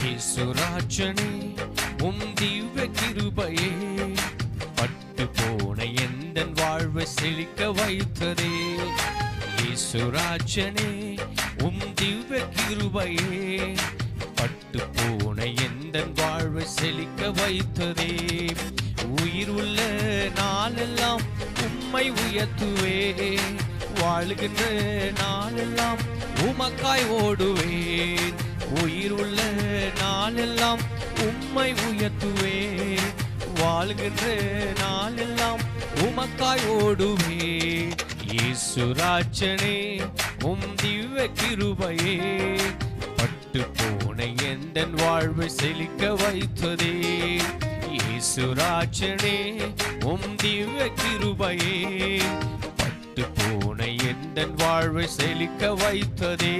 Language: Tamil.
இயேசுராஜனே உம் திவ்ய கிருபையே பட்டு போன எந்தன் வாழ்வை செழிக்க வைத்ததே. இயேசுராஜனே உம் திவ்ய கிருபையே பட்டு போன எந்தன் வாழ்வை செழிக்க வைத்ததே. உயிர் உள்ள நாளெல்லாம் உம்மை உயர்த்துவே, வாழுகின்ற நாளெல்லாம் உமக்காய் ஓடுவேன். உயிர் உள்ள நாளெல்லாம் உம்மை உயர்த்துவே, வாழ்கின்ற நாளெல்லாம் உமக்காய் ஓடுவே. இயேசுராஜனே உம் திவ்ய கிருபையே பட்டு போன எந்தன் வாழ்வை செழிக்க வைத்ததே. இயேசுராஜனே உம் திவ்ய கிருபையே பட்டு போன எந்தன் வாழ்வை செழிக்க வைத்ததே.